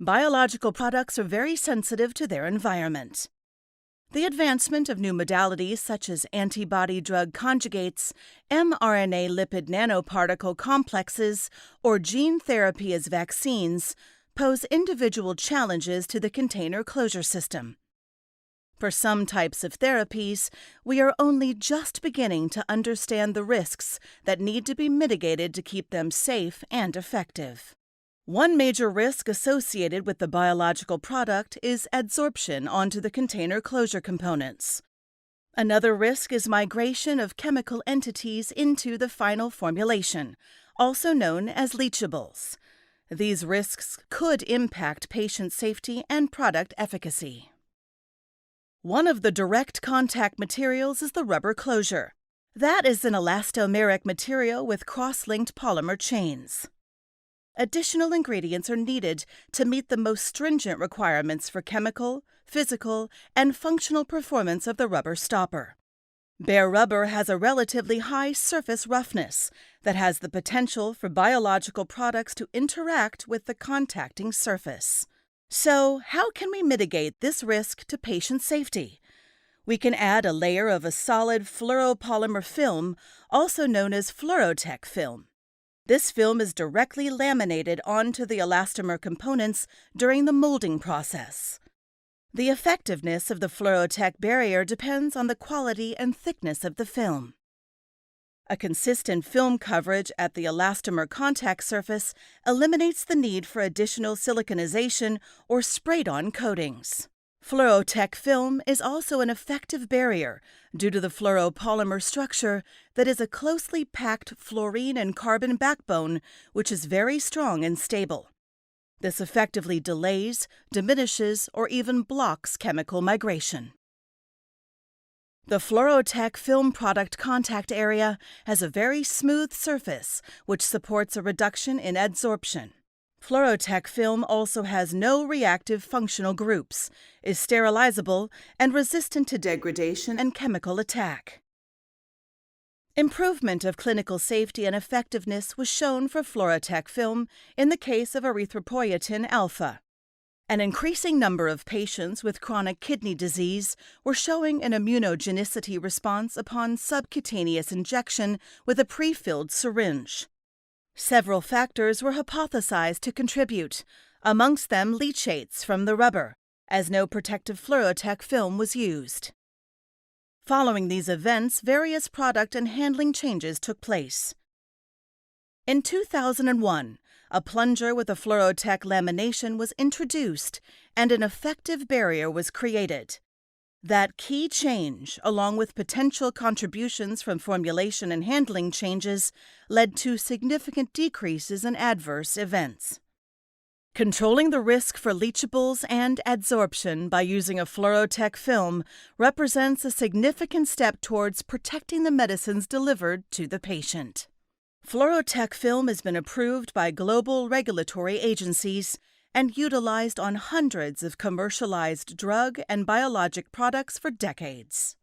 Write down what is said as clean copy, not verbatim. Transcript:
Biological products are very sensitive to their environment. The advancement of new modalities such as antibody-drug conjugates, mRNA lipid nanoparticle complexes, or gene therapy as vaccines pose individual challenges to the container closure system. For some types of therapies, we are only just beginning to understand the risks that need to be mitigated to keep them safe and effective. One major risk associated with the biological product is adsorption onto the container closure components. Another risk is migration of chemical entities into the final formulation, also known as leachables. These risks could impact patient safety and product efficacy. One of the direct contact materials is the rubber closure. That is an elastomeric material with cross-linked polymer chains. Additional ingredients are needed to meet the most stringent requirements for chemical, physical, and functional performance of the rubber stopper. Bare rubber has a relatively high surface roughness that has the potential for biological products to interact with the contacting surface. So, how can we mitigate this risk to patient safety? We can add a layer of a solid fluoropolymer film, also known as Flurotec film. This film is directly laminated onto the elastomer components during the molding process. The effectiveness of the Flurotec barrier depends on the quality and thickness of the film. A consistent film coverage at the elastomer contact surface eliminates the need for additional siliconization or sprayed-on coatings. Flurotec film is also an effective barrier due to the fluoropolymer structure that is a closely packed fluorine and carbon backbone, which is very strong and stable. This effectively delays, diminishes, or even blocks chemical migration. The Flurotec film product contact area has a very smooth surface, which supports a reduction in adsorption. Flurotec film also has no reactive functional groups, is sterilizable, and resistant to degradation and chemical attack. Improvement of clinical safety and effectiveness was shown for Flurotec film in the case of Erythropoietin alpha. An increasing number of patients with chronic kidney disease were showing an immunogenicity response upon subcutaneous injection with a pre-filled syringe. Several factors were hypothesized to contribute, amongst them leachates from the rubber, as no protective Flurotec film was used. Following these events, various product and handling changes took place. In 2001, a plunger with a Flurotec lamination was introduced and an effective barrier was created. That key change, along with potential contributions from formulation and handling changes, led to significant decreases in adverse events. Controlling the risk for leachables and adsorption by using a Flurotec film represents a significant step towards protecting the medicines delivered to the patient. Flurotec film has been approved by global regulatory agencies and utilized on hundreds of commercialized drug and biologic products for decades.